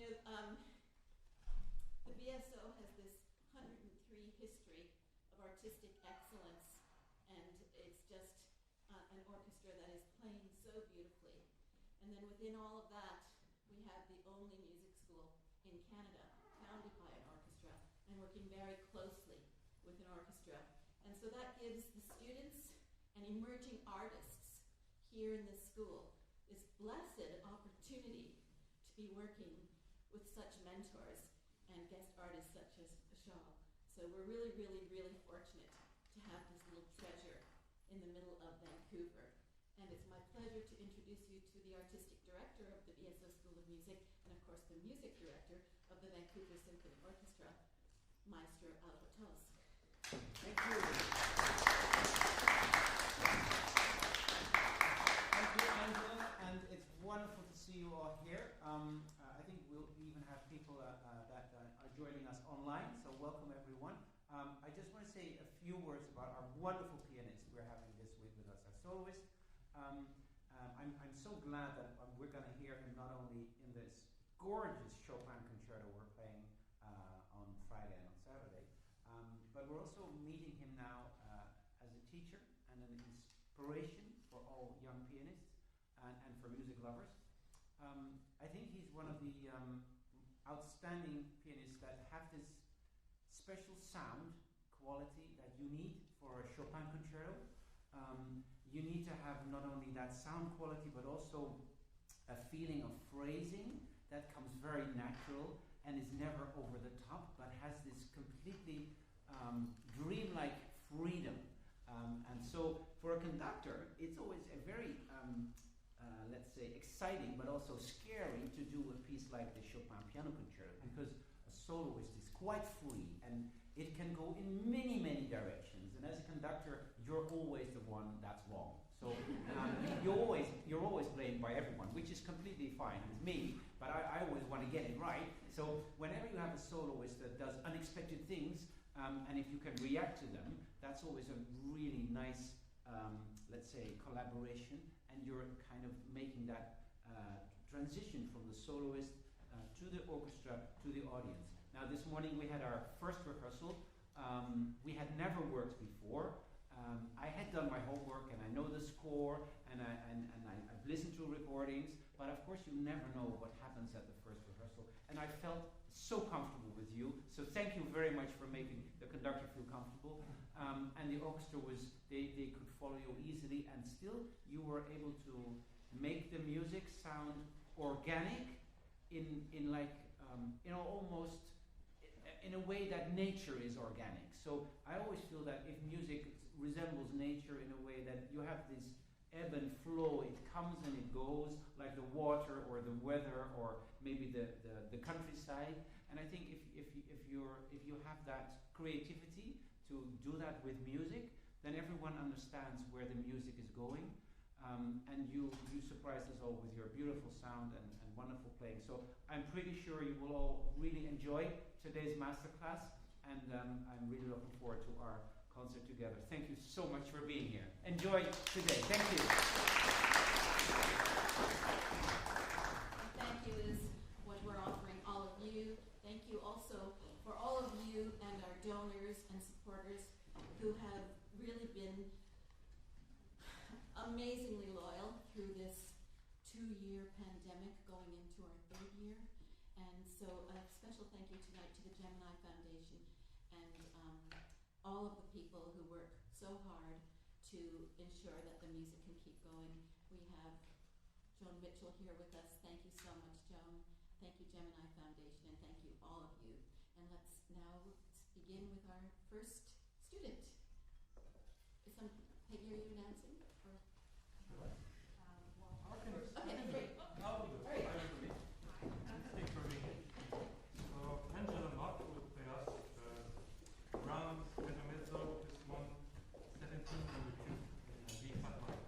The BSO has this 103 history of artistic excellence, and it's just an orchestra that is playing so beautifully. And then within all of that, we have the only music school in Canada founded by an orchestra and working very closely with an orchestra. And so that gives the students and emerging artists here in this school this blessed opportunity to be working with such mentors and guest artists such as Vishal. So we're really, really, really fortunate to have this little treasure in the middle of Vancouver. And it's my pleasure to introduce you to the artistic director of the BSO School of Music and of course the music director of the Vancouver Symphony Orchestra, Maestro Aldo Tosk. Thank you. Thank you, Angela, and it's wonderful to see you all here. I think we'll even have people that are joining us online, so welcome everyone. I just want to say a few words about our wonderful pianist we're having this week with us, our soloist. I'm so glad that we're going to hear him not only in this gorgeous Chopin concerto we're playing on Friday and on Saturday, but we're also meeting him now as a teacher and an inspiration for all young pianists and for music lovers. I think he's one of the outstanding pianists that have this special sound quality that you need for a Chopin concerto. You need to have not only that sound quality but also a feeling of phrasing that comes very natural and is never over the top but has this completely dreamlike freedom. And so for a conductor it's always a very let's say exciting but also scary to do a piece like the Chopin piano concerto, because a soloist is quite free and it can go in many, many directions, and as a conductor you're always the one that's wrong. So you're always blamed by everyone, which is completely fine with me, but I always want to get it right. So whenever you have a soloist that does unexpected things, and if you can react to them, that's always a really nice let's say collaboration, and you're kind of making that transition from the soloist to the orchestra to the audience. Now this morning we had our first rehearsal. We had never worked before. I had done my homework and I know the score and I've listened to recordings, but of course you never know what happens at the first rehearsal, and I felt so comfortable with you, so thank you very much for making the conductor feel comfortable, and the orchestra they could follow you easily, and still you were able to make the music sound organic in like almost in a way that nature is organic. So I always feel that if music resembles nature in a way that you have this ebb and flow, it comes and it goes like the water or the weather or maybe the countryside. And I think if you have that creativity to do that with music, then everyone understands where the music is going. And you surprised us all with your beautiful sound and wonderful playing. So I'm pretty sure you will all really enjoy today's masterclass, and I'm really looking forward to our concert together. Thank you so much for being here. Enjoy today. Thank you. And thank you is what we're offering all of you. Thank you also for all of you and our donors and supporters who have really been amazingly loyal through this 2-year pandemic going into our 3rd year. And so a special thank you tonight to the Gemini Foundation and all of the people who work so hard to ensure that the music can keep going. We have Joan Mitchell here with us. Thank you so much, Joan. Thank you, Gemini Foundation, and thank you, all of you. And let's now begin with our first student. Is some Peggy, are you announcing? Or? Okay, great. I'll do it. All right. Thank you for being here. So Angela Mott will play us round intermezzo, this one 17 number 2 in B flat minor.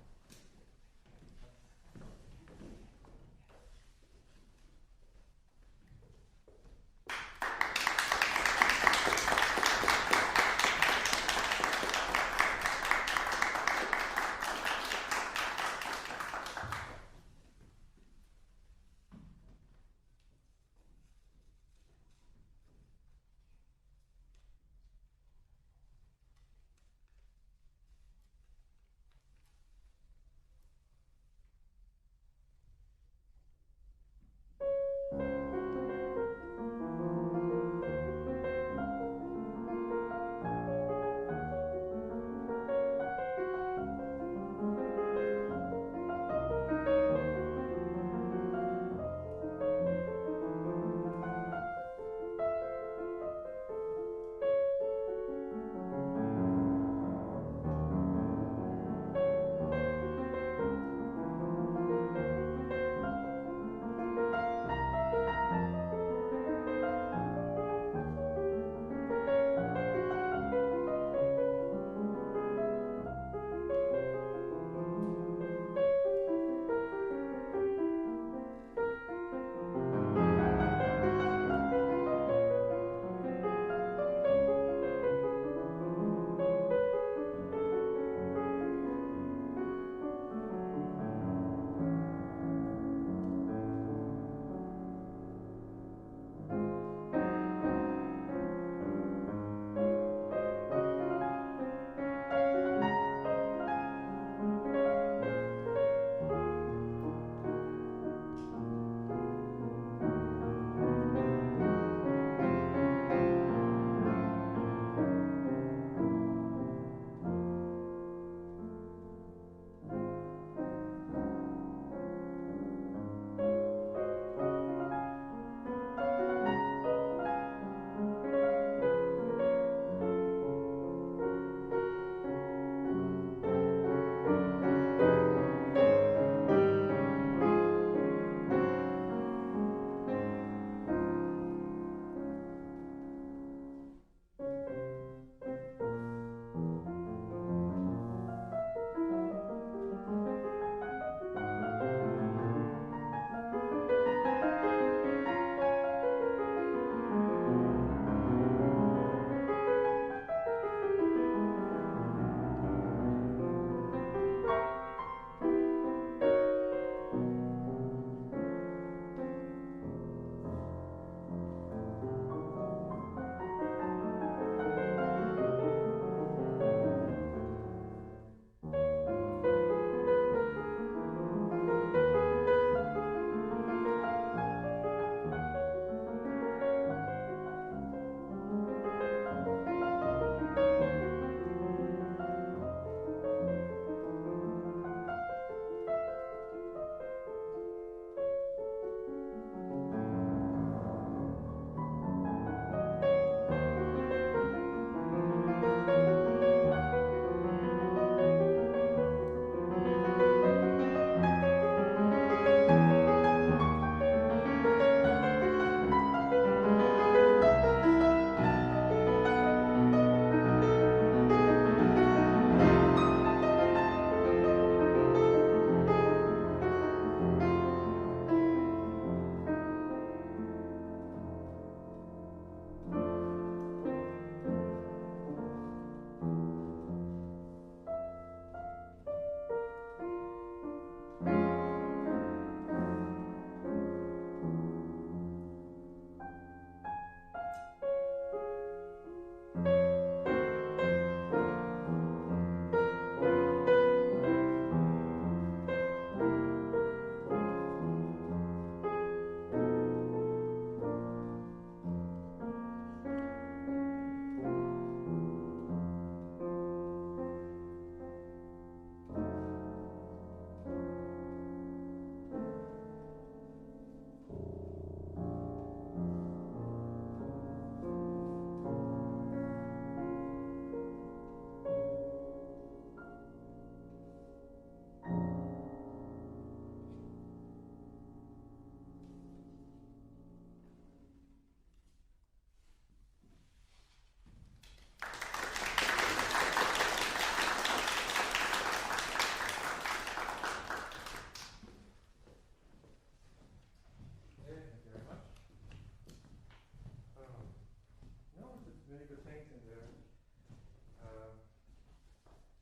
many good things in there.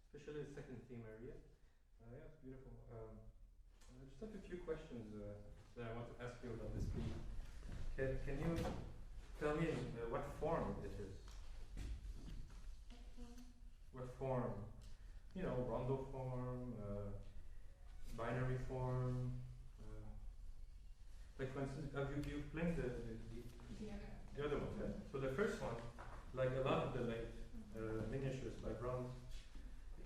Especially the second theme area. Yeah, it's beautiful. I just have a few questions that I want to ask you about this piece. Can you tell me what form it is? What form? You know, rondo form, binary form. Like for instance, have you played the other one? Yeah. So the first one, like a lot of the late miniatures by Brahms,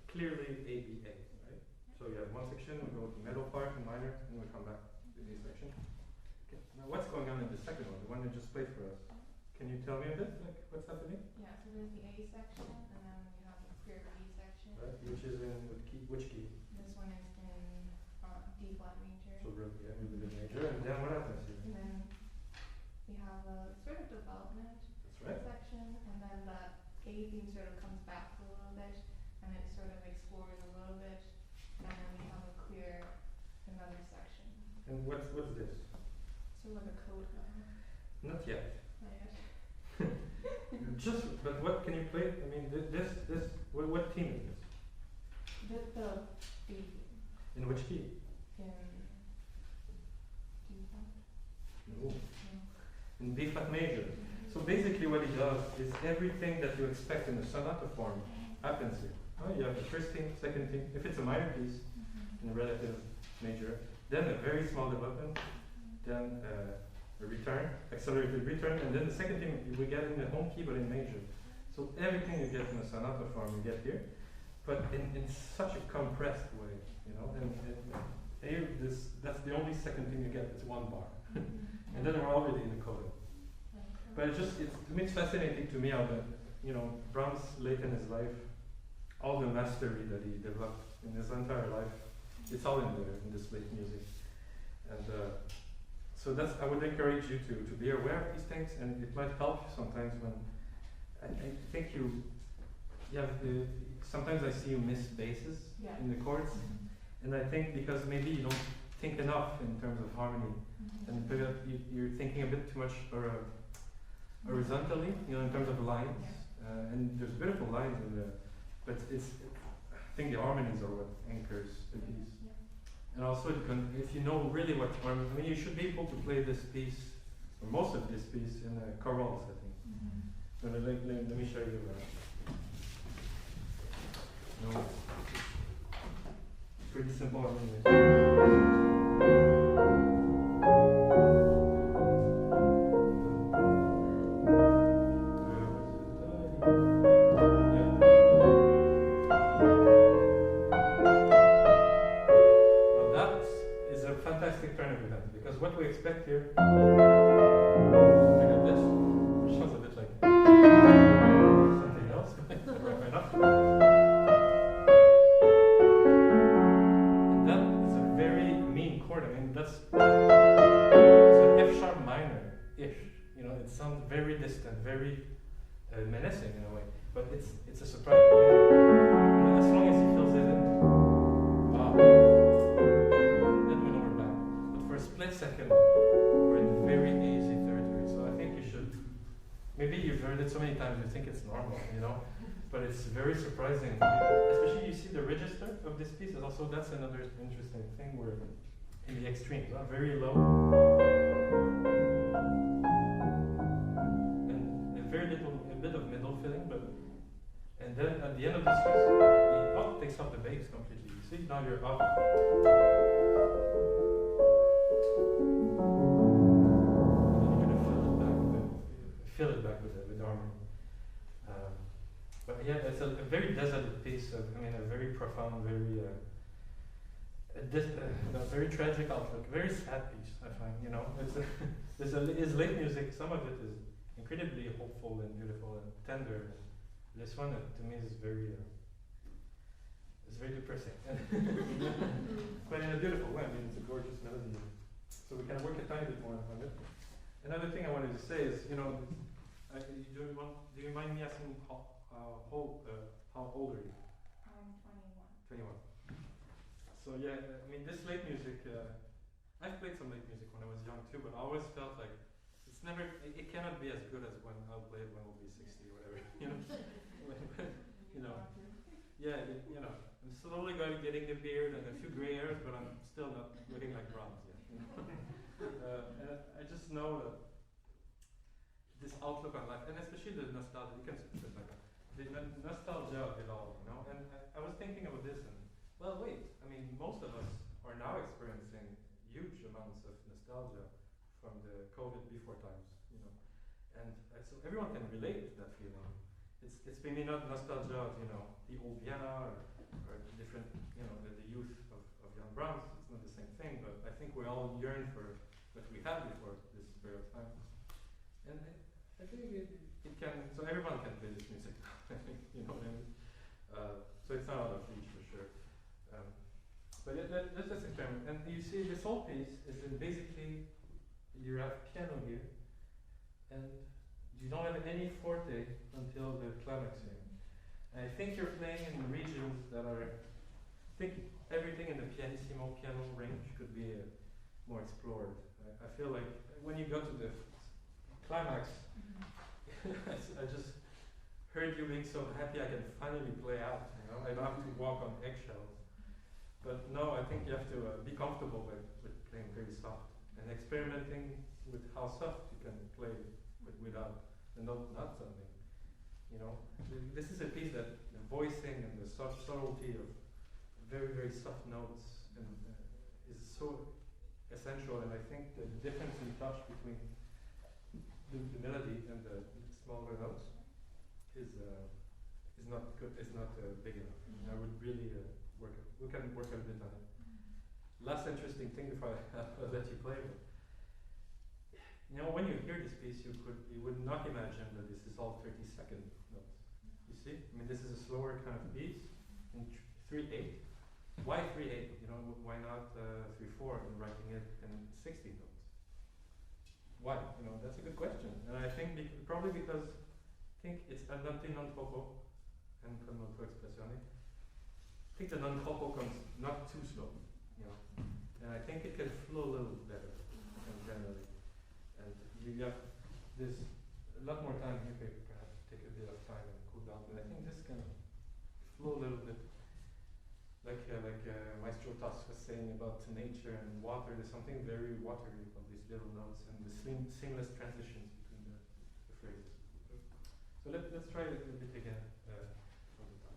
clearly ABA, right? So you have one section, we go to middle part and minor, and we come back to the A section. Okay. Now what's going on in the second one, the one you just played for us? Can you tell me a bit, like what's happening? Yeah, so there's the A section, and then we have the clear B section. Right, which is in which key? This one is in D flat major. So really, yeah, really good major. And then what happens here? And then we have a sort of development That's right. section, and then that A theme sort of comes back a little bit, and it sort of explores a little bit, and then we have a clear another section. And what's this? Sort of like a code line. Not yet. Not yet. But what can you play? I mean, what theme is this? The B theme In which key? in D flat. No. In B flat major. So basically what he does is everything that you expect in the sonata form happens here. Oh, you have the first theme, second theme. If it's a minor piece in a relative major, then a very small development, then a return, accelerated return, and then the second theme we get in the home key but in major. So everything you get in the sonata form you get here, but in such a compressed way, you know. And here, that's the only second thing you get. It's one bar, and then we're already in the coda. But to me, it's fascinating to me how that, you know, Brahms late in his life, all the mastery that he developed in his entire life, it's all in there in this late music. And so I would encourage you to be aware of these things, and it might help you sometimes when I think you have sometimes I see you miss basses in the chords, and I think because maybe you don't think enough in terms of harmony, and you're thinking a bit too much horizontally, you know, in terms of lines, and there's beautiful lines in there, but I think the harmonies are what anchors the piece. And also, if you know really what harmony, I mean, you should be able to play this piece, or most of this piece, in a choral setting. So let me show you. No, it's pretty simple harmony. Fantastic turn of events, because what we expect here, look at this, which sounds a bit like something else, right enough. And that is a very mean chord. I mean, it's an F sharp minor-ish. You know, it sounds very distant, very menacing in a way, but it's a surprise. I mean, as long as he fills it in. Split second, we're in very easy territory, so I think you should, maybe you've heard it so many times you think it's normal, you know, but it's very surprising, especially you see the register of this piece, is also, that's another interesting thing, we're in the extremes, very low, and a bit of middle filling, and then at the end of this piece, the up takes off the bass completely, you see, now you're up. Fill it back with harmony. But yeah, it's a very desolate piece of, I mean, a very profound, very very tragic outlook, very sad piece, I find, you know. His late music, some of it is incredibly hopeful and beautiful and tender. This one, to me, is very depressing. But in a beautiful way, I mean, it's a gorgeous melody. So we can work a tiny bit more on it. Another thing I wanted to say is, you know, do you mind me asking how old are you? I'm 21. 21. So yeah, I mean, this late music, I've played some late music when I was young too, but I always felt like it's never, it cannot be as good as when I'll play it when we'll be 60 or whatever, you know. You know, yeah, you know, I'm slowly getting the beard and a few gray hairs, but I'm still not looking like bronze yet. You know? And I just know that this outlook on life, and especially the nostalgia, you can sit like that, the nostalgia of it all, you know. And I was thinking about this, and well, wait, I mean, most of us are now experiencing huge amounts of nostalgia from the COVID before times, you know, and so everyone can relate to that feeling. It's maybe not nostalgia of, you know, the old Vienna or different, you know, the youth of young Brahms. It's not the same thing, but I think we all yearn for what we had before this period of time. And I think it can, so everyone can play this music, I think, you know what I mean? So it's not out of reach for sure. But let's just experiment. And you see this whole piece is in basically, you have piano here, and you don't have any forte until the climax here. And I think you're playing in regions that are, I think everything in the pianissimo piano range could be more explored. I feel like when you go to the climax, I just heard you being so happy I can finally play out, you know? I don't have to walk on eggshells. But no, I think you have to be comfortable with playing very soft and experimenting with how soft you can play without the note not sounding. You know, this is a piece that the voicing and the subtlety of very, very soft notes and is so essential. And I think the difference in touch between the melody and the smaller notes is not good. Is not big enough. I would really work. We can work a bit on it. Last interesting thing before I let you play. You know, when you hear this piece, you would not imagine that this is all 30-second notes. You see? I mean, this is a slower kind of piece in 3/8. Why 3/8? You know, why not 3/4 and writing it in 60 notes? Why? You know, that's a good question. And I think probably because I think it's andante non troppo and con molto espressione. I think the non troppo comes not too slow, you know, and I think it can flow a little better generally. And you have this a lot more time here, perhaps take a bit of time and cool down. But I think this can flow a little bit, like Maestro Tass was saying about nature and water. There's something very watery about these little notes and the seamless transitions between the phrases. So let's try it a bit again. From the top.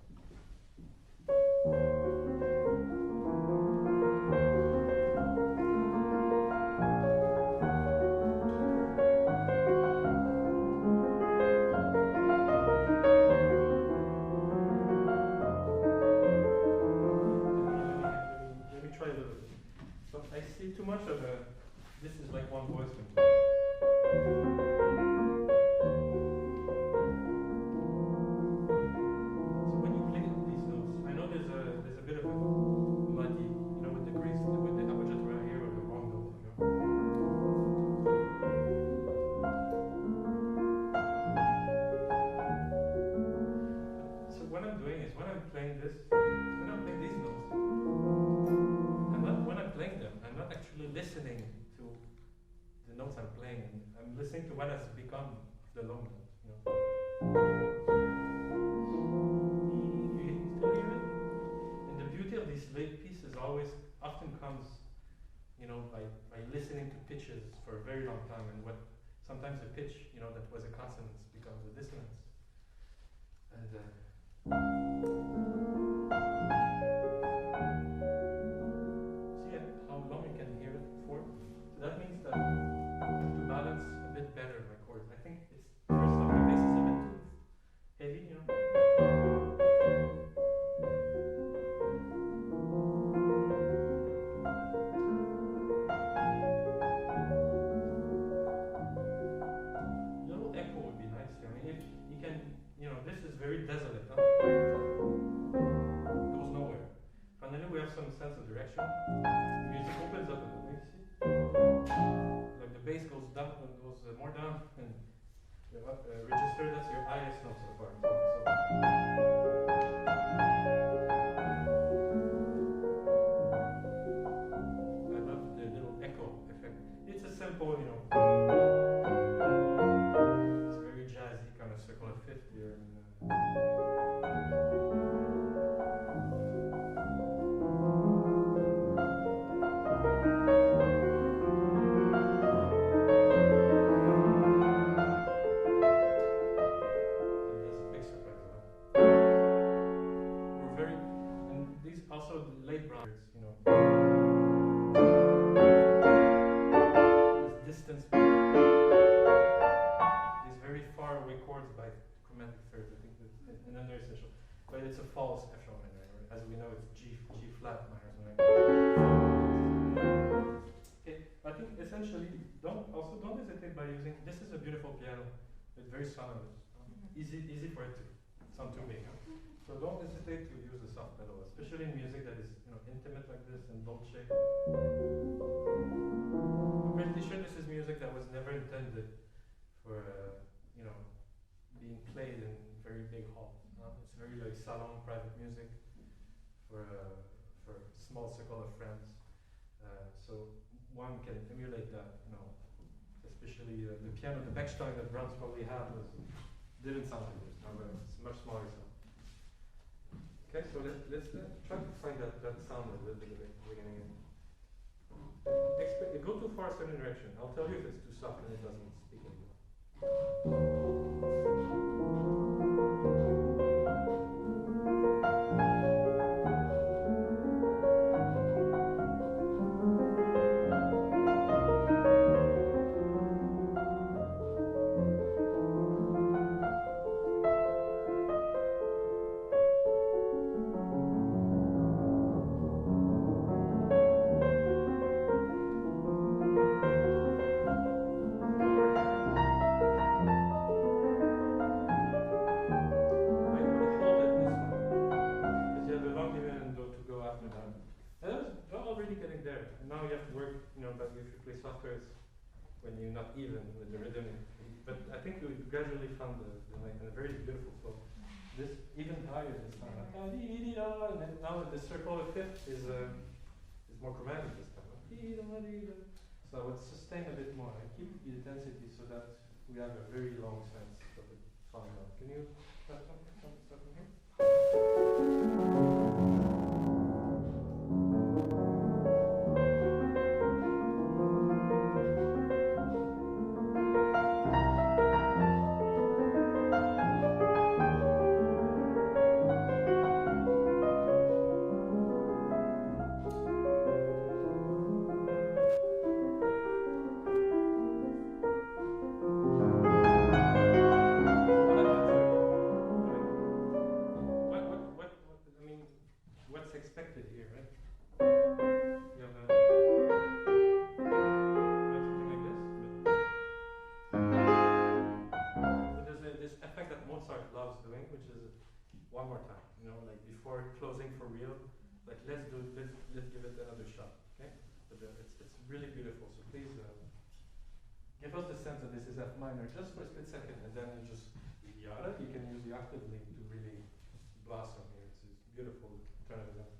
Let me try a little bit. So I see too much of a, this is like one voice. So when you play these notes, I know there's a bit of a muddy, you know, with the grace, with the appoggiatura here or the wrong note, you know. So what I'm doing is when I'm playing this, when I'm playing these notes, when I'm playing them, I'm not actually listening to the notes I'm playing. I'm listening to what has become the long note, you know. You still hear it? And the beauty of these late pieces often comes, you know, by listening to pitches for a very long time, and what sometimes a pitch, you know, that was a consonance becomes a dissonance. And see how long you can hear it for? So that means that to balance a bit better my chords. I think it's first off the bass is a bit too heavy, you know. A little echo would be nice here. I mean, if you can, you know, this is very desolate, huh? Goes nowhere. Finally, we have some sense of direction. The music opens up a little, you see? Like the bass goes down and goes more down, and the register, that's your highest note so far. I love the little echo effect. It's a simple, you know. chords by chromatic thirds. I think that's, and then they're essential. But it's a false F sharp minor. As we know, it's G flat minor. Okay, I think essentially don't hesitate by using. This is a beautiful piano. It's very sonorous. Easy for it to sound too big. So don't hesitate to use a soft pedal, especially in music that is intimate like this and dolce. I'm pretty sure this is music that was never intended for being played in very big halls. It's very like salon private music for a small circle of friends. So one can emulate that, especially the piano, the Bechstein that Brahms probably had didn't sound like this. It's much smaller sound. Okay, so let's try to find that sound at the beginning. Go too far a certain direction. I'll tell you if it's too soft and it doesn't speak anymore. Even with the rhythm, but I think we gradually found the very beautiful flow. This even higher this time, and then now the circle of fifth is more chromatic this time. So I would sustain a bit more. I keep the intensity so that we have a very long sense of it falling out. Can you start from here? Closing for real, like let's give it another shot, okay? But it's really beautiful. So please give us the sense that this is F minor just for a split second, and then you can use the octave link to really blossom here. It's beautiful. Turn it around.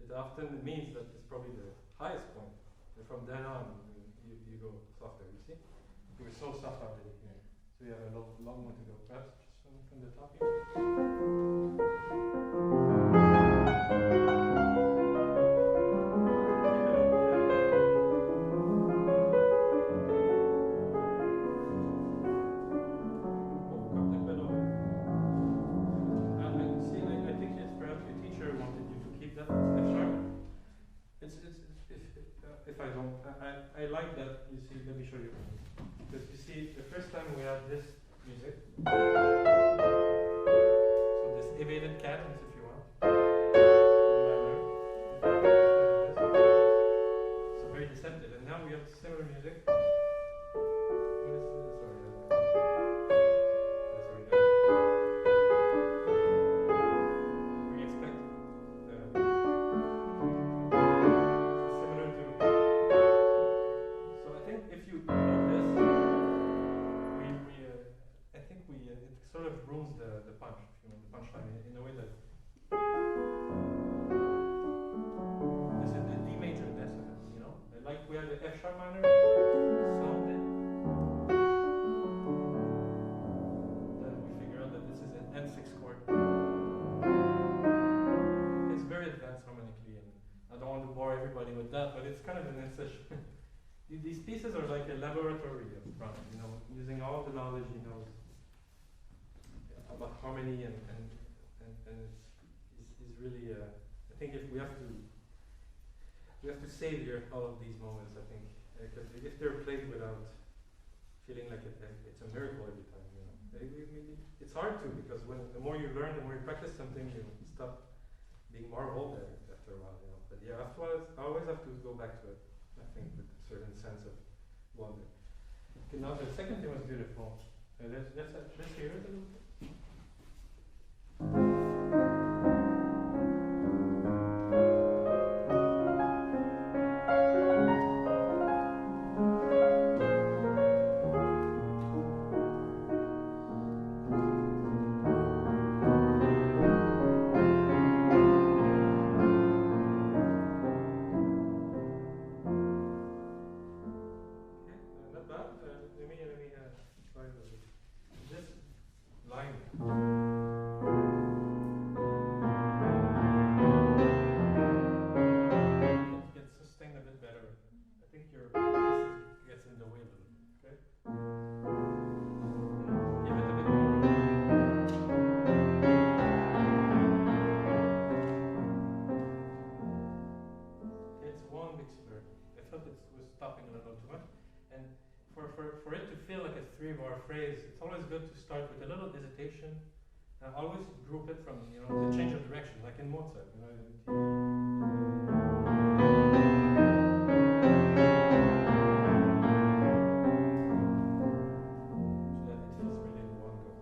It often means that it's probably the highest point, and from then on you go softer. You see, we're so soft already here, so we have a long way to go. Perhaps just from the top here. I like that, you see, let me show you. Because you see, the first time we had this music, so this evaded cadence, if you want, minor, so very deceptive. And now we have similar music. What is this? Sorry. We expect similar to. So I think if you hold this, I think it's sort of it's kind of an incision. These pieces are like a laboratory up front, you know, using all the knowledge he knows about harmony and it's really I think if we have to savor all of these moments, I think, because if they're played without feeling like it's a miracle every time, you know. It's hard to, because the more you learn, the more you practice something, you stop being marveled at after a while, you know. But yeah, afterwards, I always have to go back to it, I think, with a certain sense of wonder. Okay, now the second thing was beautiful. Let's hear it a little bit. Not bad. Let me try a little bit. This line. It gets sustained a bit better. I think your this gets in the way a little bit. Okay. Give it a bit more. It's one big slur. I felt it was stopping a little too much. And for it to feel like a 3-bar phrase, it's always good to start with a little hesitation and always group it from, you know, the change of direction, like in Mozart, you know. So that it feels really in one go.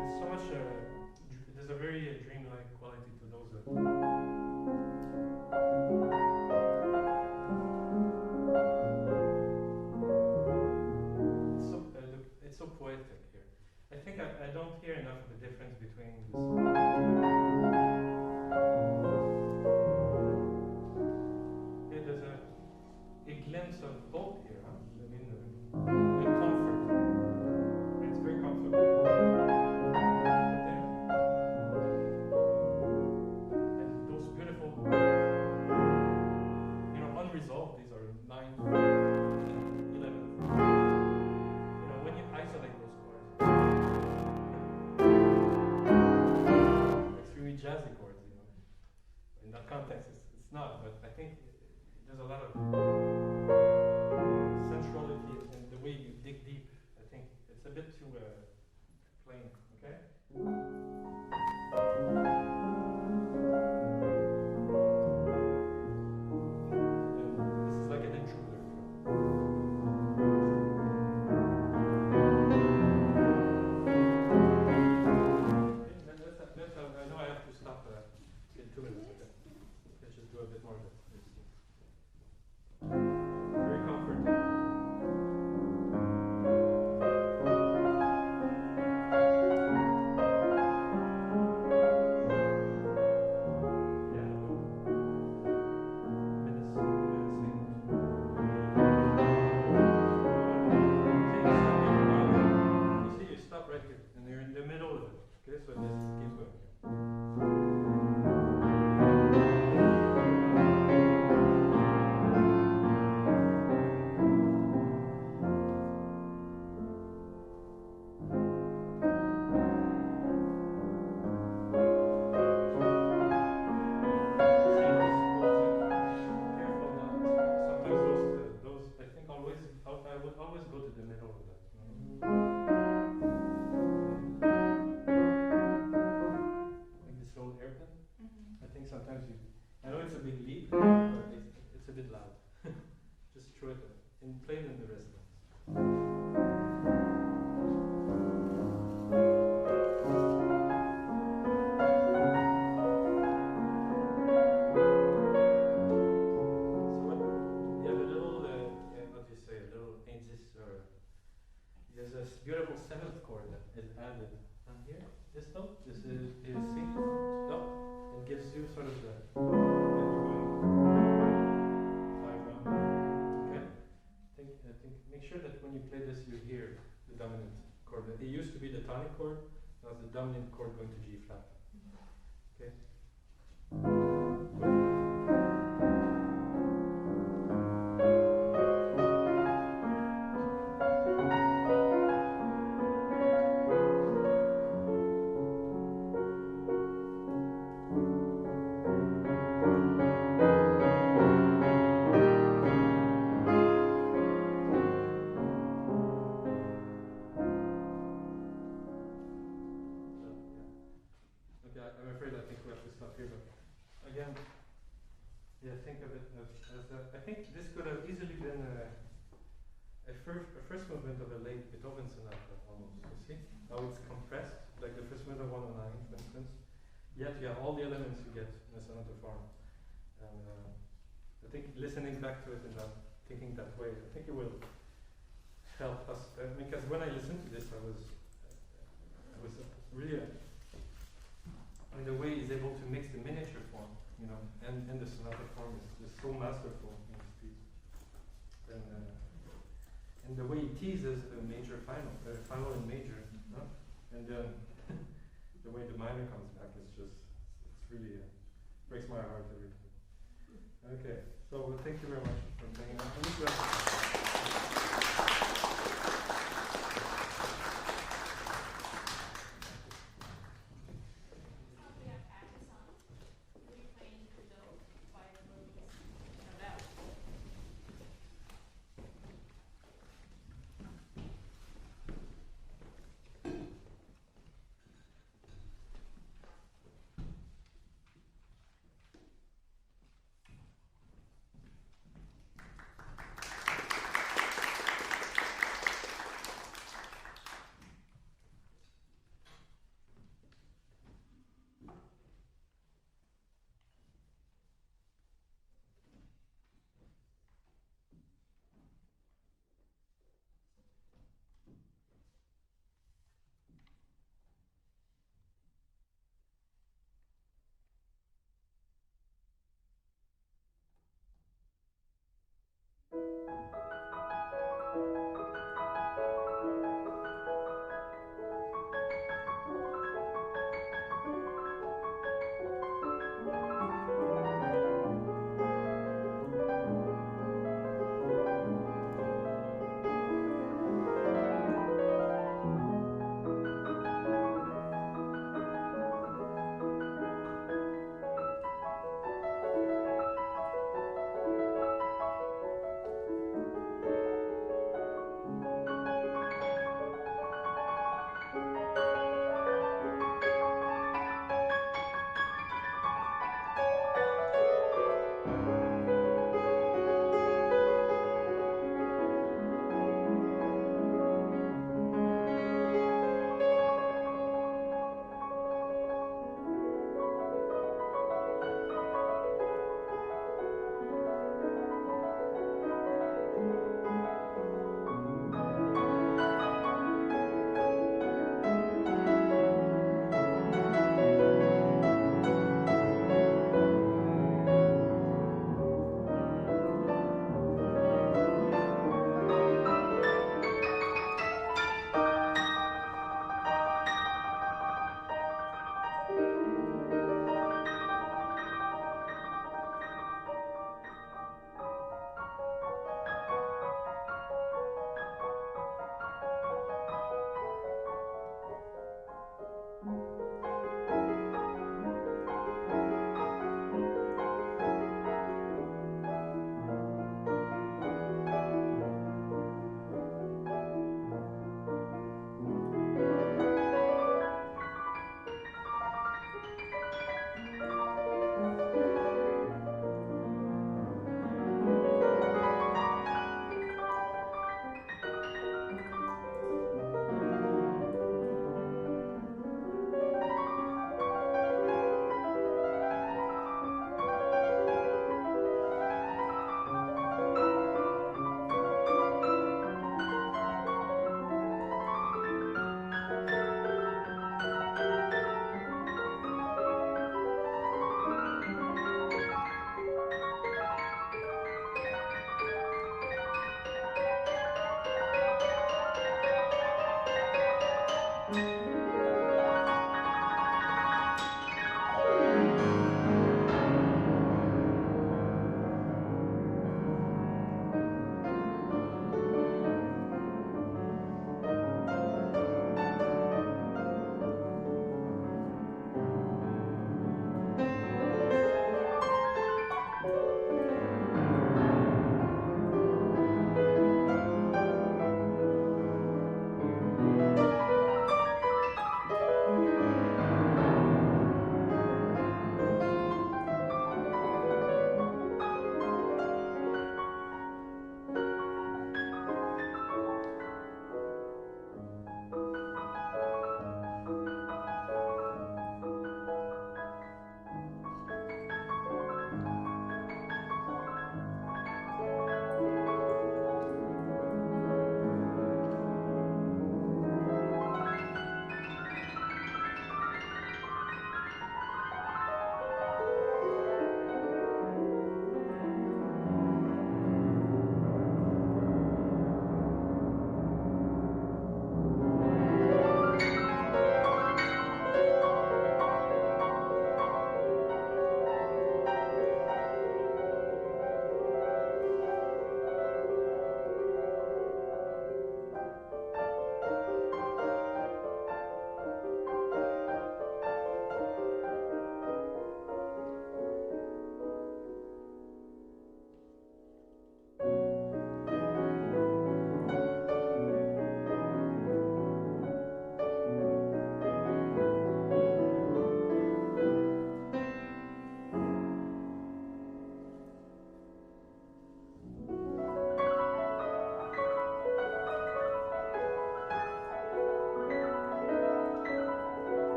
There's so much, there's a very dreamlike quality to those. It's so poetic here. I think I don't hear enough of the difference between this. Yeah, there's a glimpse of hope here, huh? I mean, and comfort. It's very comfortable. And those beautiful, you know, unresolved, these are 9, 11. You know, when you isolate those chords, extremely jazzy chords, you know. In that context, it's not, but I think there's a lot of sensuality in the way you dig deep. I think it's a bit too plain, okay? This is like an intruder, you know. I know I have to stop in 2 minutes, okay? Let's just do a bit more of it. Very comforting. You stop right here, and you're in the middle of it. Okay, so this keeps going here. Careful not. Sometimes those I think I would always go to the middle of that. Like this little hairpin. I think sometimes I know it's a big leap, but it's a bit loud. Just throw it and play it in the resonance. So you have a little, what do you say, a little indice, or there's a beautiful 7th chord that is added on here. This note, this is C. Note. It gives you sort of the. Okay. I think make sure that when you play this, you hear the dominant chord. It used to be the tonic chord, now it's the dominant chord going to G flat. Okay. Okay, I'm afraid I think we have to stop here, but again, yeah, think of it as I think this could have easily been a first movement of a late Beethoven sonata almost. You see how it's compressed, like the first movement of 109, for instance. Yet you have all the elements you get in a sonata form, and I think listening back to it and thinking that way, I think it will help us. Because when I listened to this, I was really. I mean, the way he's able to mix the miniature form, you know, and the sonata form is so masterful in this piece. And the way he teases the major final in major, no? And the way the minor comes back is just, it's really, breaks my heart every time. Okay, so thank you very much for playing out.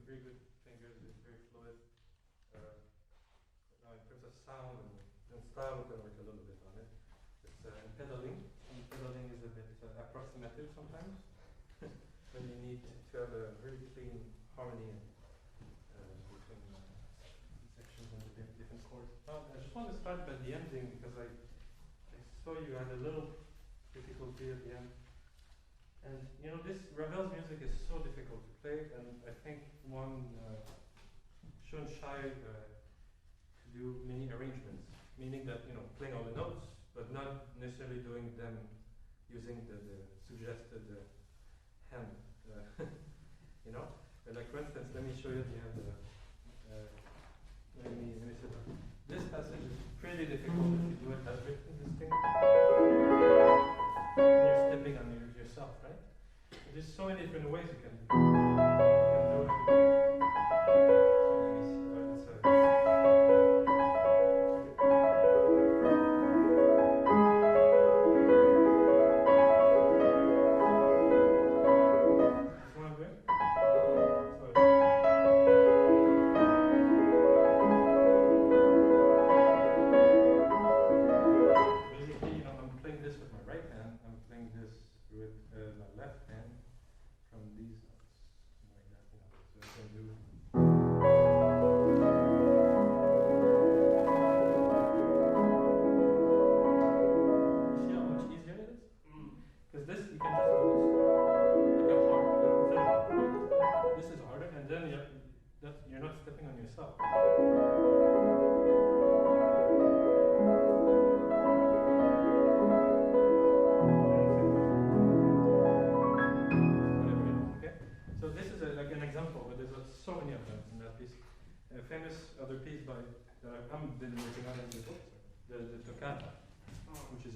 very good fingers. It's very fluid. Now in terms of sound and style, we can work a little bit on it. It's pedaling. And pedaling is a bit approximative sometimes. When you need to have a really clean harmony between sections and the different chords. I just want to start by the ending because I saw you had a little difficulty at the end. And you know, this Ravel's music is so difficult to play, and I think one shouldn't shy to do many arrangements, meaning that, you know, playing all the notes, but not necessarily doing them using the suggested hand, you know? But like, for instance, let me show you the hand. Let me see that. This passage is pretty difficult if you do it as written, this thing. You're stepping on yourself, right? There's so many different ways you can do it.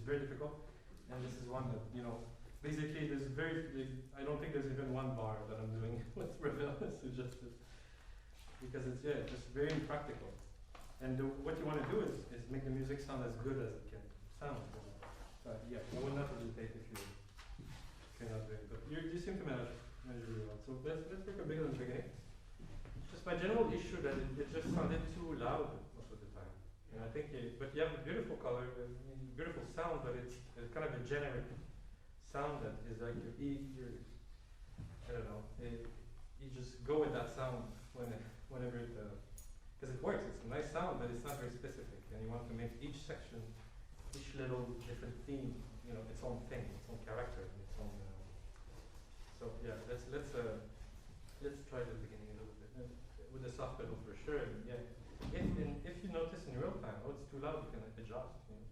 Very difficult, and this is one that, you know, basically there's I don't think there's even one bar that I'm doing with Ravel suggested, because it's just very impractical. And what you want to do is make the music sound as good as it can sound. I would not hesitate if you cannot do it, but you seem to manage really well. So let's work a bit on the beginning. Just my general issue that it just sounded too loud most of the time, and I think, but you have a beautiful color. Beautiful sound, but it's kind of a generic sound that is like you're I don't know, you just go with that sound whenever it, because it works, it's a nice sound, but it's not very specific, and you want to make each section, each little different theme, you know, its own thing, its own character, its own, so yeah, let's try the beginning a little bit, with the soft pedal for sure, and if you notice in real time, it's too loud, you can adjust, you know.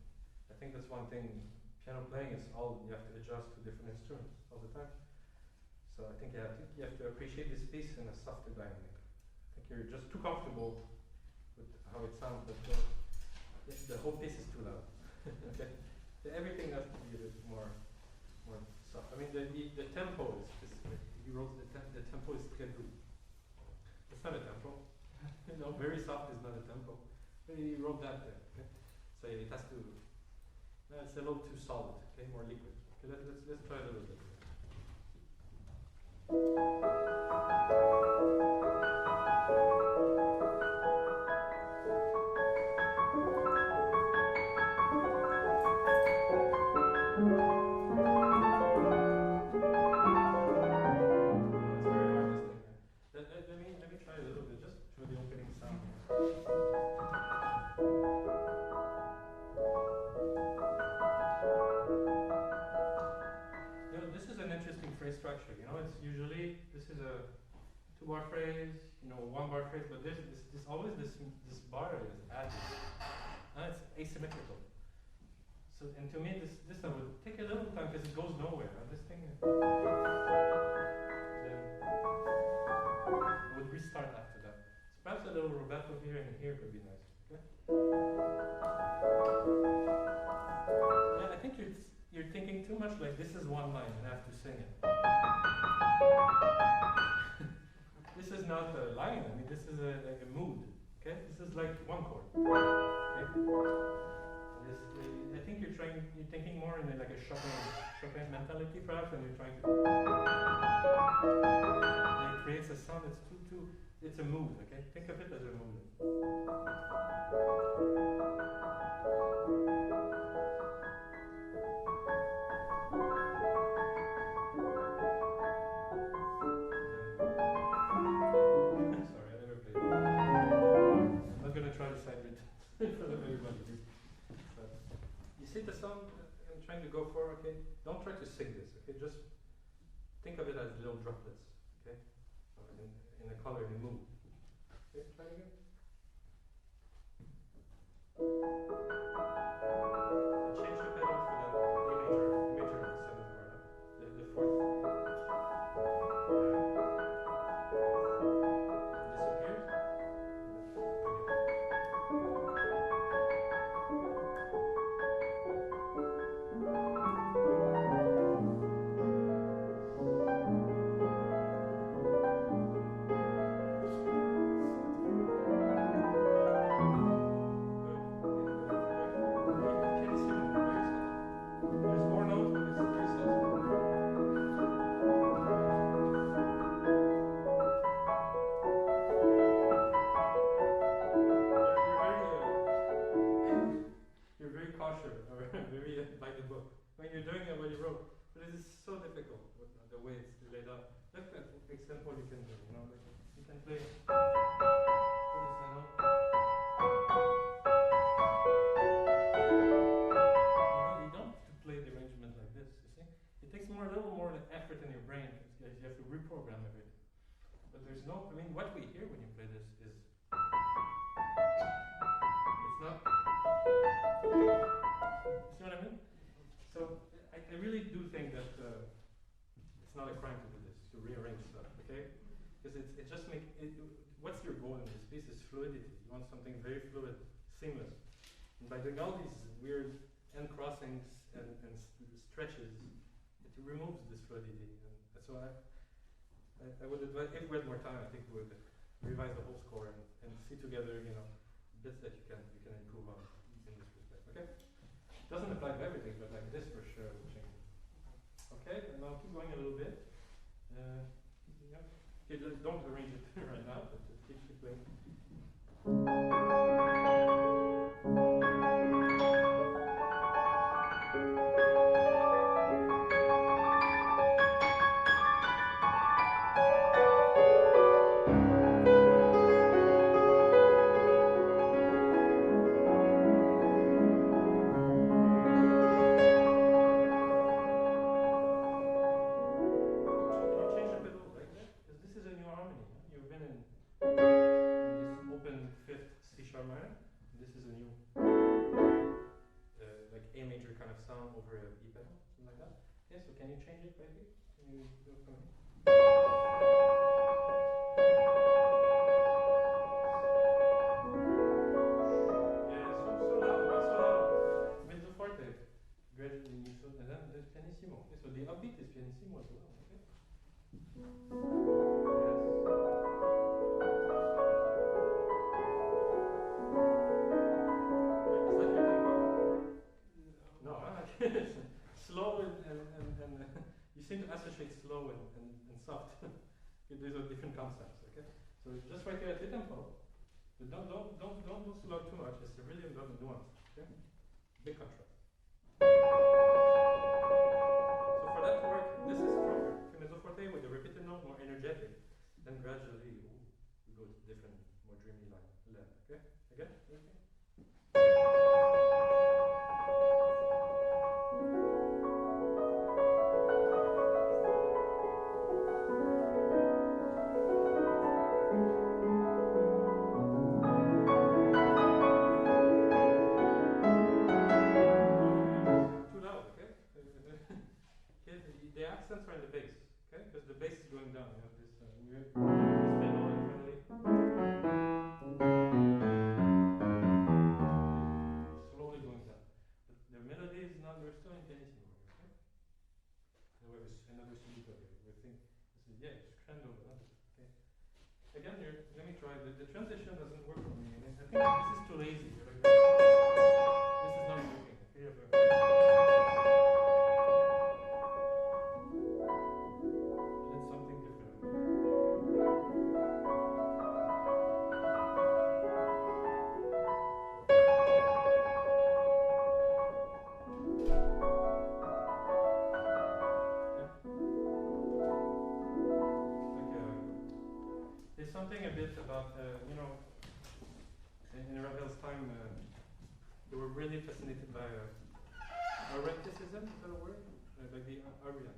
I think that's one thing, piano playing is you have to adjust to different instruments all the time. So I think you have to appreciate this piece in a softer dynamic. I think you're just too comfortable with how it sounds, but the whole piece is too loud. Okay? Everything has to be a bit more soft. I mean, the tempo is specific. You wrote the tempo is très doux. It's not a tempo. You know, very soft is not a tempo. But you wrote that there. Okay? So it has to. It's a little too solid. Okay, more liquid. Okay, let's try a little bit. Let me try a little bit just for the opening sound. Phrase structure, you know, it's usually, this is a 2-bar phrase, you know, 1-bar phrase, but there's always this bar is added, and it's asymmetrical. So, and to me, this I would take a little time because it goes nowhere. This thing, then I would restart after that. So perhaps a little rubato here and here could be nice. Okay. Yeah, I think you're thinking too much like this is one line and I have to sing it. This is not a line, I mean this is like a mood. Okay? This is like one chord. Okay? And I think you're thinking more in like a Chopin mentality perhaps, and you're trying to. And it creates a sound that's too. It's a mood, okay? Think of it as a mood. Sorry, I never played it. I'm not gonna try to sight read in front of everybody. But you see the sound I'm trying to go for, okay? Don't try to sing this, okay? Just think of it as little droplets, okay? In a color, in a mood. Okay, try it again. And change the pedal for the A major of the seventh part, the fourth. Disappears. There's more notes, but it's very subtle. You're very cautious, or very by the book. When you're doing what you wrote, but it is so difficult the way it's laid out. Look at example you can do. You know, like you can play. Put this one up. You don't have to play the arrangement like this. You see, it takes a little more effort in your brain because you have to reprogram everything. But there's no. I mean, what we hear when you play this is. It's not. You see what I mean? So I really do think that it's not a crime to do this, to rearrange stuff, okay? Because it just makes it. What's your goal in this piece? Is fluidity. You want something very fluid, seamless. And by doing all these weird end crossings and stretches, it removes this fluidity. And so I would advise, if we had more time, I think we would revise the whole score and see together, you know, bits that you can improve on in this respect. Okay? Doesn't apply to everything, but like this for sure will change it. Okay, and I'll keep going a little bit. Yeah. Okay, don't arrange it right now, but just keep going. Can you change it, baby? Can you do it for me? Yeah, so loud, not so loud. Mezzo forte, gradually you should, and then there's pianissimo. Okay, so the upbeat is pianissimo as well. Okay. Slow and you seem to associate slow and soft. These are different concepts, okay? So just right here at the tempo, but don't do slow too much. It's really about the nuance, okay? Big contrast. So for that to work, this is stronger. Mezzo forte with the repeated note, more energetic. Then gradually we go to different, more dreamy line. Okay? Again? Okay. The accents are in the bass, okay? Because the bass is going down. You have this weird spin all internally. Slowly going down. But the melody is not, we're still in pianissimo, okay? Another subito here. We think, it's crescendo, but not this, okay? Again, let me try. The transition doesn't work for me. I think this is too lazy. This is not of a... And it's something different. There's something a bit about, in Ravel's time, they were really fascinated by Orienticism, is that a word? Like the Orient,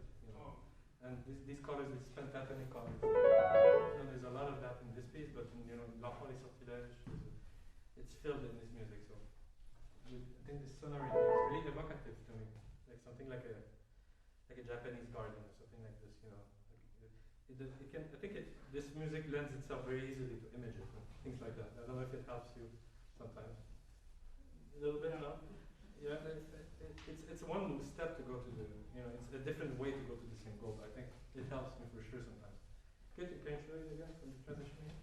And these colors, these pentatonic colors. There's a lot of that in this piece, but in, L'Enfant des Sortilèges, it's filled in this music. So I think this sonority is really evocative to me, like something like a Japanese garden or something like this, This music lends itself very easily to images and things like that. I don't know if it helps you sometimes. A little bit, no? Yeah, it's one step to go to the, it's a different way to go to the same goal. I think it helps me for sure sometimes. Good, can you show it again from the transition here?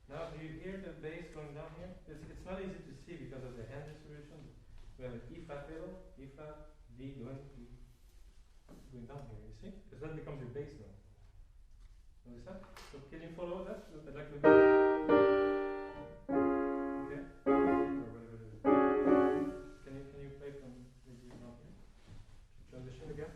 Now, do you hear the bass going down here? It's not easy to see because of the hand distribution. We have an E flat pedal, E flat, D going down here, you see? Because that becomes your bass now. Notice that? So can you follow that? I'd like to okay? Or whatever it is. Can you play from maybe down here? Transition again?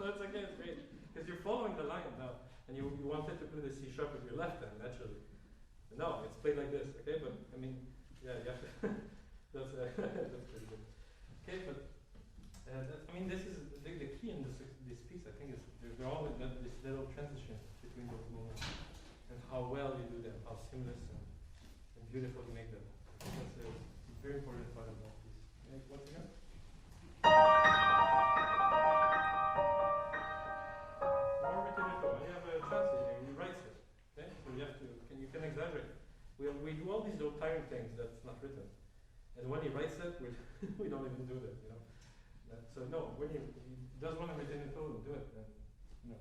No, it's okay, it's great. Because you're following the line now, and you wanted to play the C sharp with your left hand, naturally. No, it's played like this, okay? But, yeah, you have to. that's pretty good. Okay, but, this is the key in this piece, I think, is they're all in this little transition between those moments, and how well you do them, how seamless and beautiful you make them. I think that's a very important part of that piece. Once again? He writes it. Okay? So you can exaggerate. We do all these little tiny things that's not written. And when he writes it, we don't even do that, So no, when he does want to retain it all, do it, and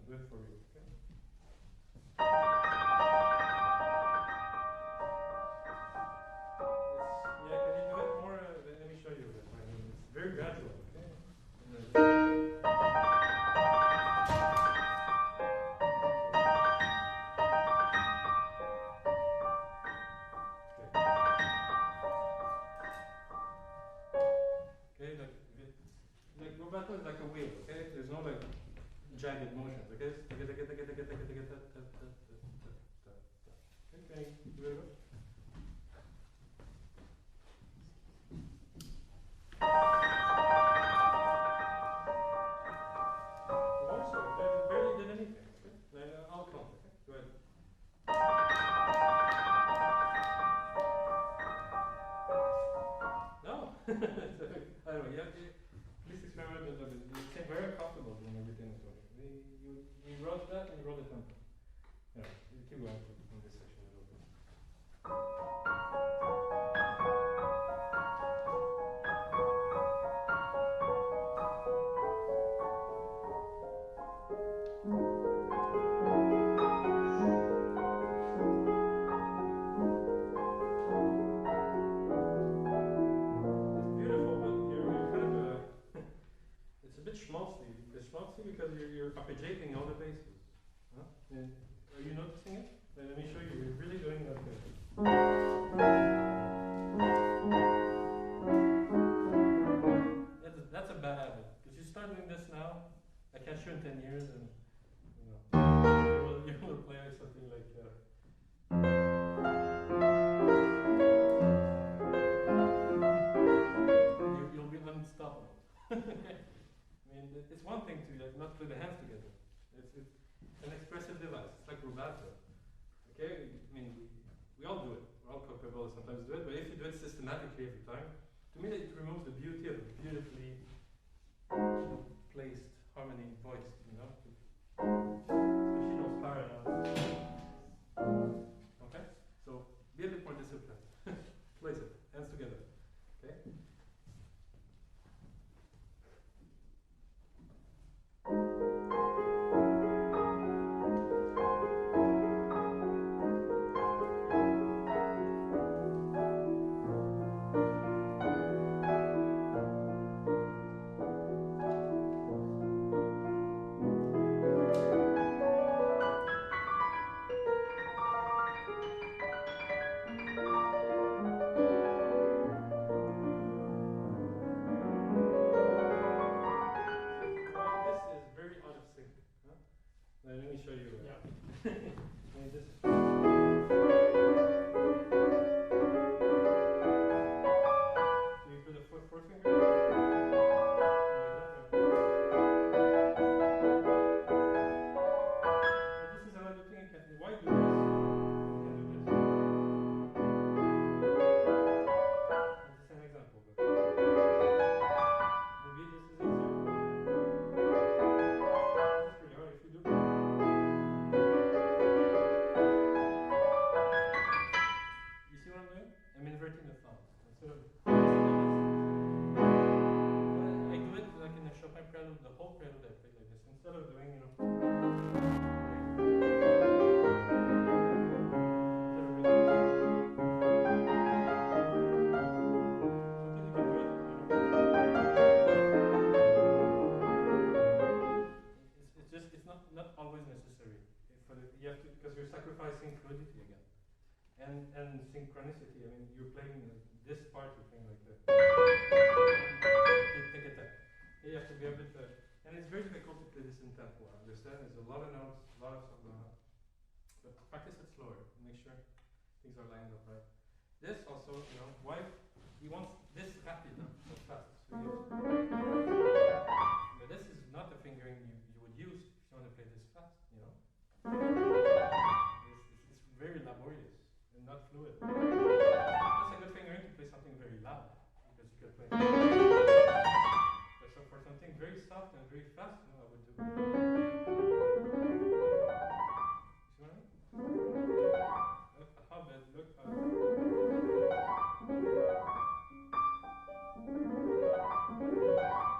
do it for you. Okay? Can you do it more? Let me show you. It's very gradual, okay? Rubato is like a wheel, okay? There's no jagged motions, okay? Okay, give it a go. Also, barely did anything, okay? I'll count, okay? Go ahead. No! I don't know, please experiment with it. You seem very comfortable doing everything is working. You wrote that and you wrote the tempo. Yeah, you keep going in this section a little bit. Because you're arpeggiating all the basses. Huh? Are you noticing it? Let me show you. You're really doing that good. Okay, I mean, we all do it. We're all capable of sometimes do it, but if you do it systematically every time, to me it removes the beauty of a beautifully placed harmony voice, you know? Especially those parallels. Okay? So be a bit more disciplined. Place it, hands together. Okay? Let me show you. Yeah. This. So you put the forefinger. This is another thing you can. Why do this? You can do this. This is an example. Maybe this is easier. This is pretty hard if you do. I'm inverting the thumb. Instead of I do it like in a Chopin prelude, the whole prelude I play like this. Instead of doing, you know, it's not always necessary. You have to, because you're sacrificing fluidity again. And synchronicity. I mean, you're playing this part. You're playing like that. Take it there. You have to be a bit. And it's very difficult to play this in tempo. I understand. There's a lot of notes, a lot of stuff going on. But practice it slower. Make sure things are lined up right. This also, you know, why he wants this rapid, so fast. So but this is not the fingering you would use if you want to play this fast. You know. It's very laborious. Not fluid. That's a good fingering to play something very loud, because you can play. But so for something very soft and very fast, you know, I would do. See what I mean? Look how bad. Look how.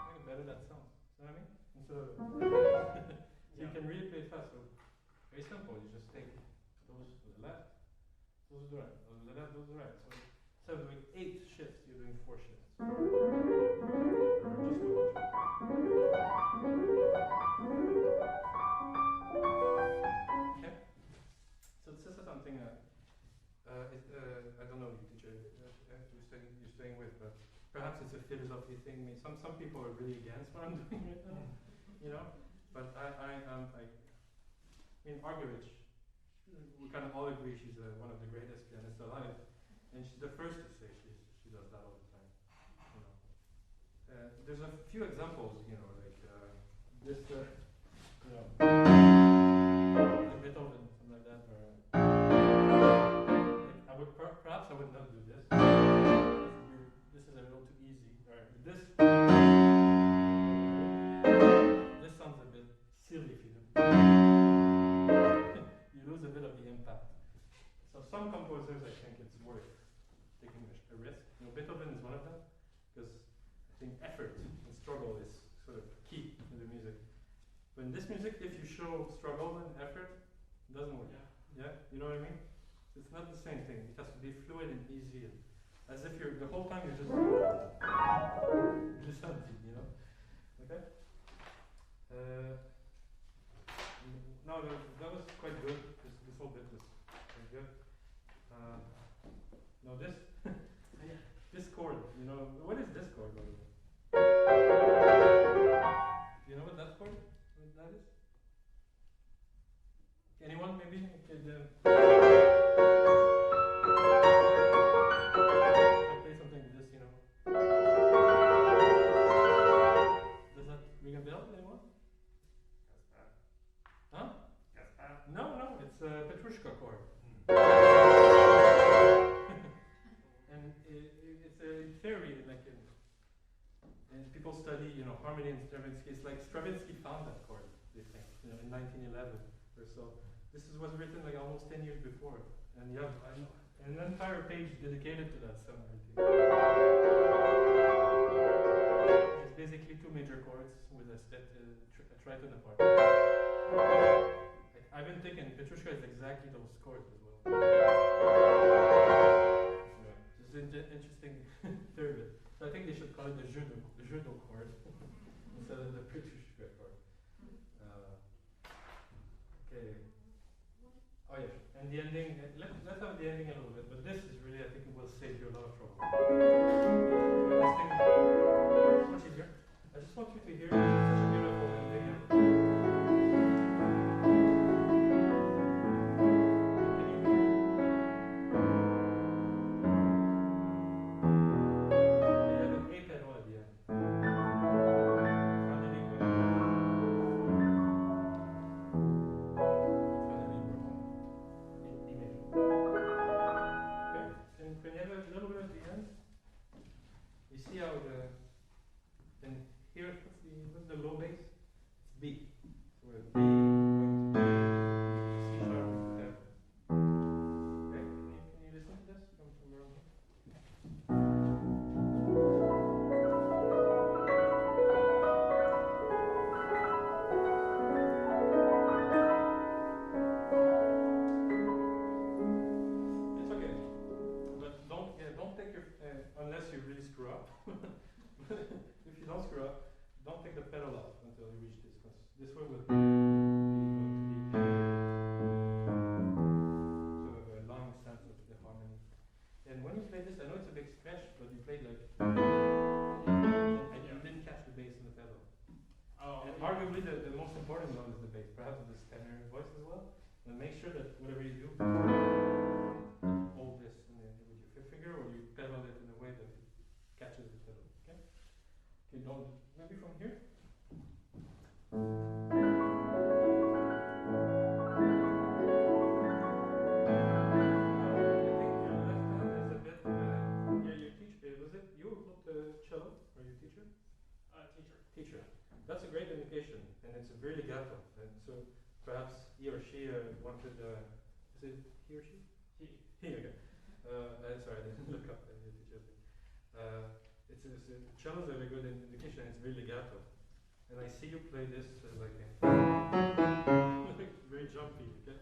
Look better that sounds. See what I mean? Instead of. So you can really play fast. So very simple. You just take those to the left. Those are the right. Those are the left, those are the right. So instead of doing 8 shifts, you're doing 4 shifts. Or just 1. Okay? So this is something I don't know the teacher you're staying with, but perhaps it's a philosophy thing. I mean, some people are really against what I'm doing right now, you know? But I mean, Argerich, we kind of all agree she's one of the greatest pianists alive, and she's the first to say she does that all the time. You know, there's a few examples, you know, like this, you know, like Beethoven, something like that. Or like I would perhaps I would not do this. This is a little too easy. Or this sounds a bit silly if you do. Lose a bit of the impact. So some composers, I think it's worth taking a risk. You know, Beethoven is one of them, because I think effort and struggle is sort of key in the music. But in this music, if you show struggle and effort, it doesn't work. Yeah? You know what I mean? It's not the same thing. It has to be fluid and easy, and as if you're the whole time you're just empty, you know? Okay? No, that was quite good. This whole bit was quite good. No, this this chord, you know, what is this chord, by the way? Do you know what that chord? What that is? Anyone maybe could play something with this, you know? Does that ring a bell, anyone? Huh? No, it's a Petrushka chord. And it's in theory, like and people study, harmony in Stravinsky. It's like Stravinsky found that chord, they think, in 1911 or so. This was written like almost 10 years before, and you have an entire page dedicated to that songwriting. It's basically two major chords with a tritone apart. I've been thinking Petrushka is exactly those chords as well. Just an interesting theory. So I think they should call it the judo chord instead of the Petrushka chord. Okay. Oh yeah, and the ending. Let's have the ending a little bit. But this is really, I think, it will save you a lot of trouble. This thing is much easier. I just want you to hear such a beautiful ending. Cello is a very good indication. It's very legato, and I see you play this like very jumpy. Okay,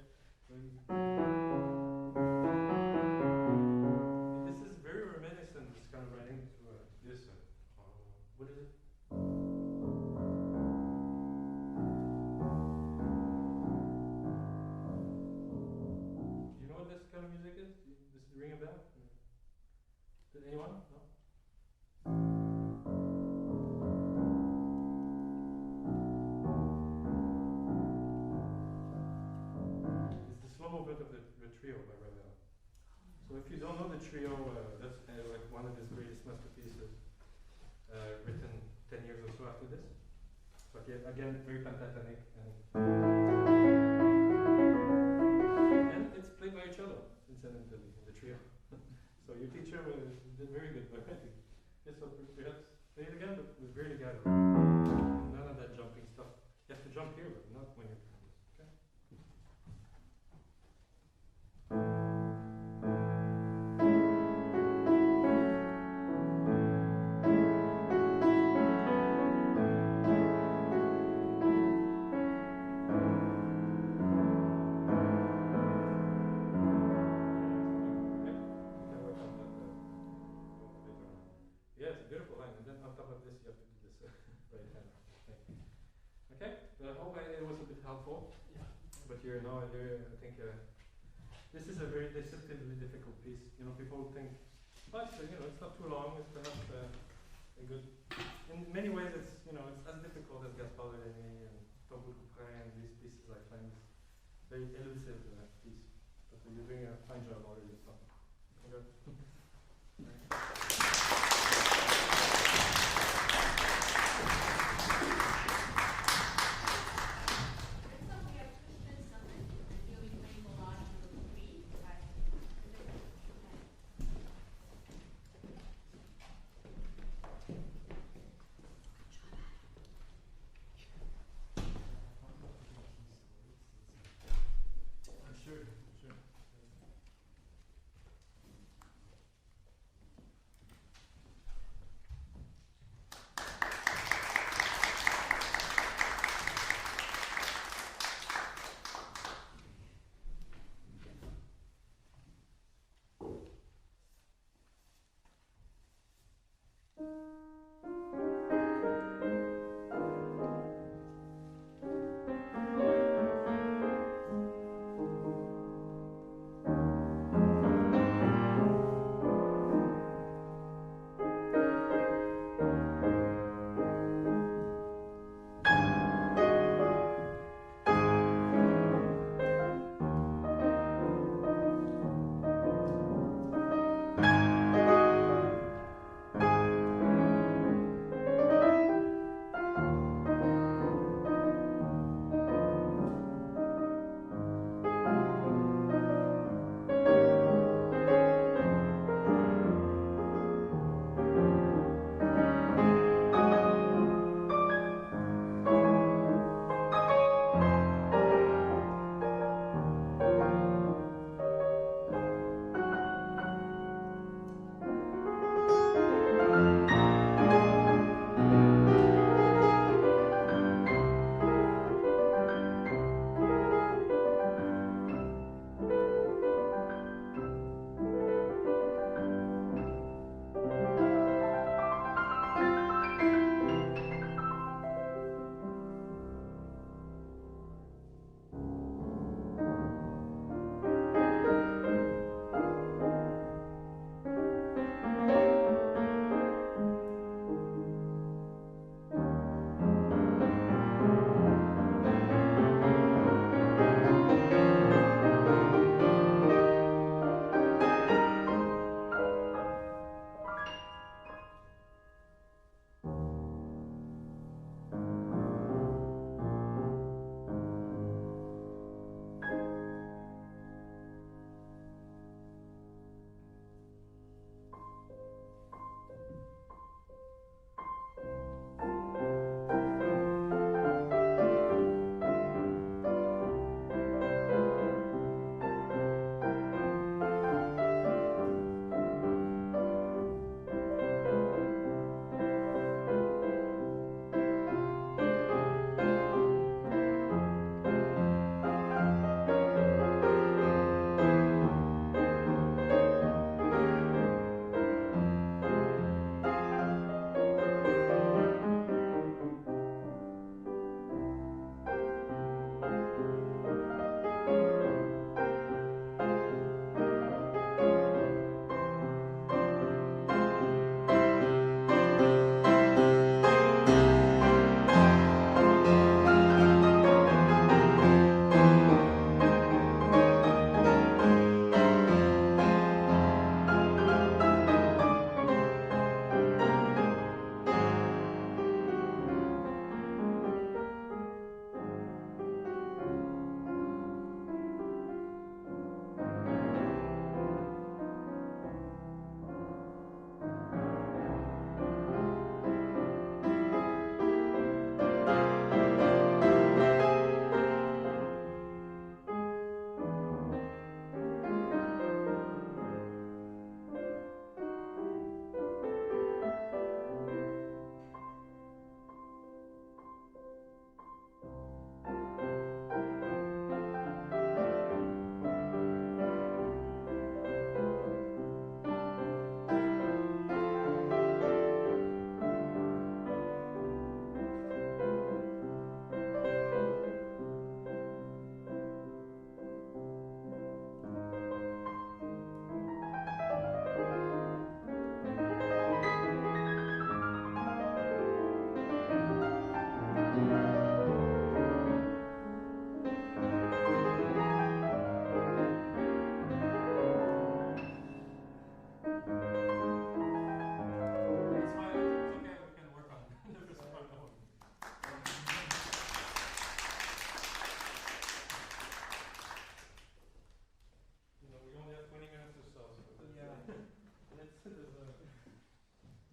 this is very reminiscent. This kind of writing to this. What is it? Do you know what this kind of music is? Does it ring a bell? Did anyone? No. Of the trio by Ravel. So if you don't know the trio, that's like one of his greatest masterpieces, written 10 years or so after this. So again, very pentatonic, and it's played by a cello, incidentally, in the trio. So your teacher did very good, but I think. Okay, so perhaps play it again, but with very legato. None of that jumping stuff. You have to jump here, but not when you're playing this. Okay. This is a very deceptively difficult piece. People think, but it's not too long. It's perhaps a good. In many ways, it's as difficult as Gaspard Lené and Tombeau Couperin and these pieces. I find this very elusive piece. But you're doing a fine job already. So, okay.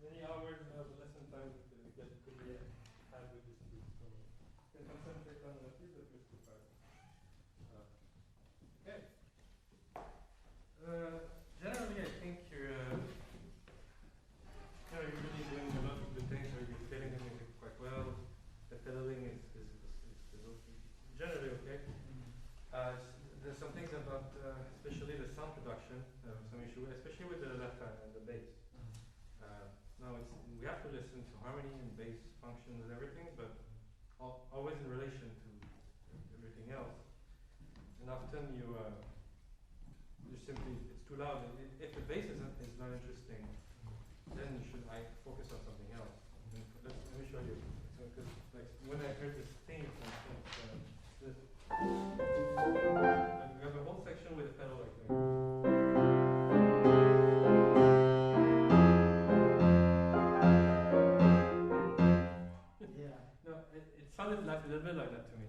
many hours of lesson time that could be had with this group. So you can concentrate on at least the first 2 parts. Okay. Generally, I think you're really doing a lot of good things, or you're feeling the music quite well. The pedaling is generally okay. There's some things about, especially the sound production, some issue, especially with the left hand and the bass. Now we have to listen to harmony and bass functions and everything, but always in relation to everything else. And often you simply, it's too loud. If the bass is not interesting, then I focus on something else. Let me show you. Because like when I heard this theme, for instance, this, we have a whole section with a pedal like that. Yeah. No, it sounded like a little bit like that to me.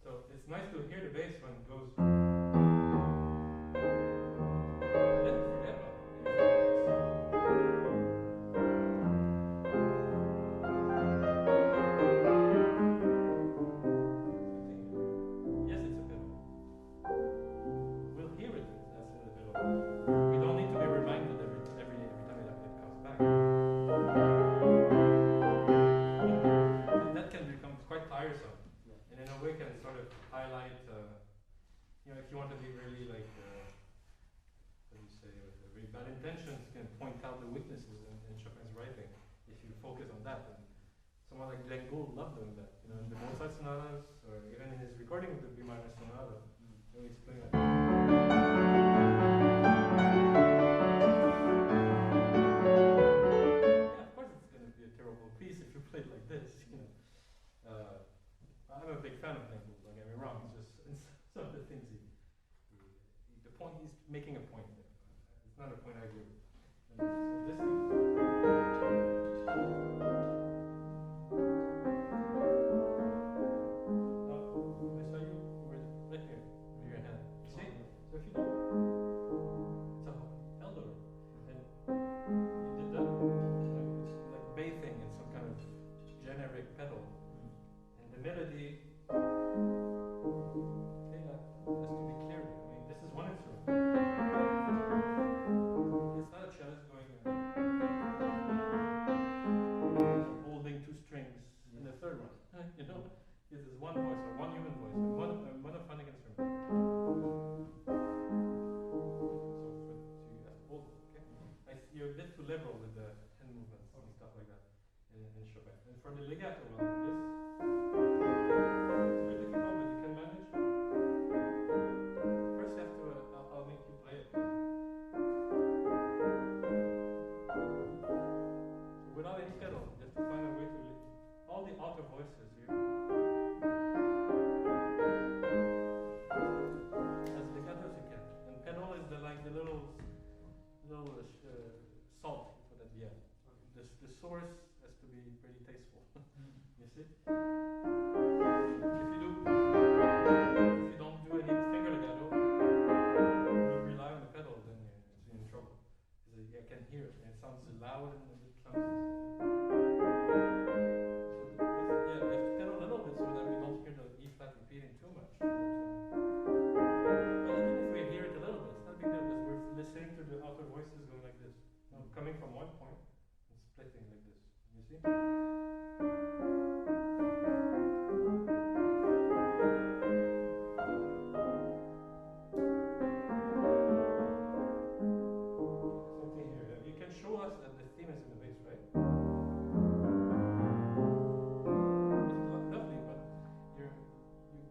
So it's nice to hear the bass when it goes. But then forget about it. Yes, it's a pedal. We'll hear it as a pedal. We don't need to be reminded every time it comes back. That can become quite tiresome, and in a way can sort of highlight, if you want to be really like, what do you say, really bad intentions can point out the weaknesses in Chopin's writing. If you focus on that, and someone like Glenn Gould loved doing that, in the Mozart sonatas, or even in his recording of the B minor sonata, he's playing like. Yeah, of course it's going to be a terrible piece if you play it like this, I'm a big fan of Glenn Gould, don't get me wrong. It's just some of the things the point, he's making a point there. It's not a point I agree with. So this thing. I saw you right here with your hand. You see? So if you don't, it's a Eldor, and you did that like bathing in some kind of generic pedal. The melody, okay, has to be clear. I mean, this is one instrument. It's not a cellist going holding 2 strings in the third one. This is one voice, or one human voice, a monophonic instrument. So you have to hold it, okay? You're a bit too liberal with the hand movements and stuff like that in Chopin. And for the legato, well, this. It's very difficult, but you can manage. First, you have to. I'll make you play it. So without any pedal, you have to find a way to lift all the outer voices here. As legato as you can, and pedal is the little salt you put at the end. The source has to be pretty tasteful. You see? If you don't do any finger legato, you rely on the pedal, then you're in trouble. Because I can hear it, and it sounds loud and a bit clumsy. So you have to pedal a little bit so that we don't hear the E flat repeating too much. But even if we hear it a little bit, it's not a big deal because we're listening to the outer voices going like this. Coming from one point and splitting like this. You see? Something here. You can show us that the theme is in the bass, right? It's lovely, but you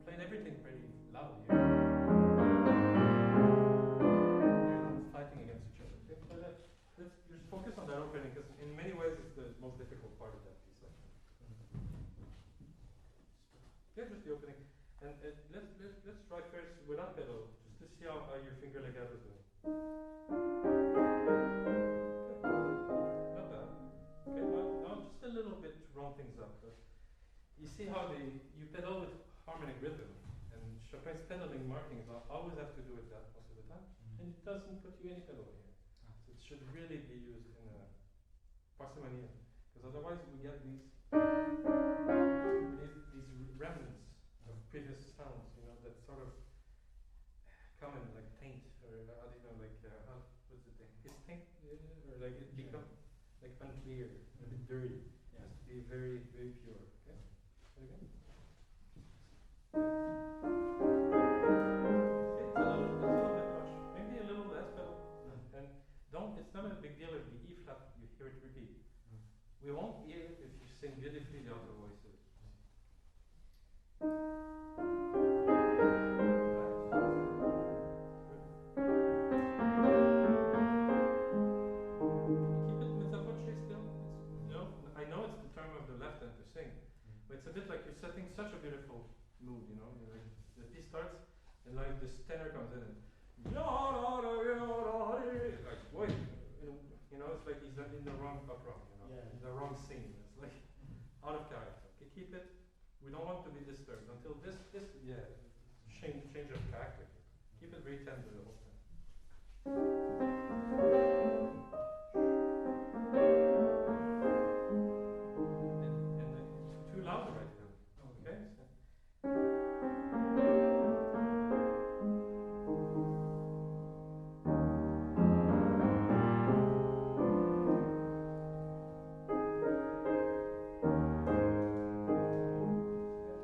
played everything pretty loud here. You're not fighting against each other. Okay? So let's just focus on that opening, because in many ways it's the most difficult part of that piece. Yeah, just the opening. And let's try first without pedal, just to see how your finger legato is doing. Okay, not bad. Okay, now just a little bit to round things up. You see how you pedal with harmonic rhythm, and Chopin's pedaling markings always have to do with that most of the time, and it doesn't put you any pedal here. So it should really be used in a parsimony, because otherwise we get these remnants of previous sounds, you know, that sort of come and like taint, or how do you know, like what's the thing? It's taint, or like it become like unclear, a bit dirty. It has to be very, very pure. Okay. Okay. It's a little bit much. Maybe a little less, but and don't. It's not a big deal if the E flat you hear it repeat. We won't hear it if you sing beautifully the other voices. Keep it mezza voce still. It's, you know, I know it's the term of the left hand to sing, but it's a bit like you're setting such a beautiful mood. You know, you're like the piece starts and like this tenor comes in and like boy, you know, it's like he's in the wrong opera. In the wrong scene. It's like out of character. Okay, keep it. We don't want to be disturbed until this change of character. Keep it very tender the whole time. And it's too loud right now. Okay.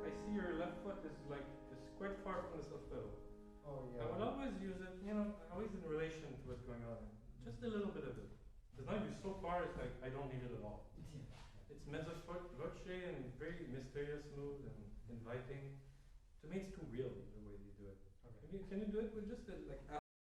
I see your left foot is quite far from the soprano. Oh I would always use it, you know, always in relation to what's going on. Just a little bit of it. Because now you're so far, it's like I don't need it at all. It's mezzo voce and very mysterious, smooth and inviting. To me, it's too real the way you do it. Okay. Can you do it with just like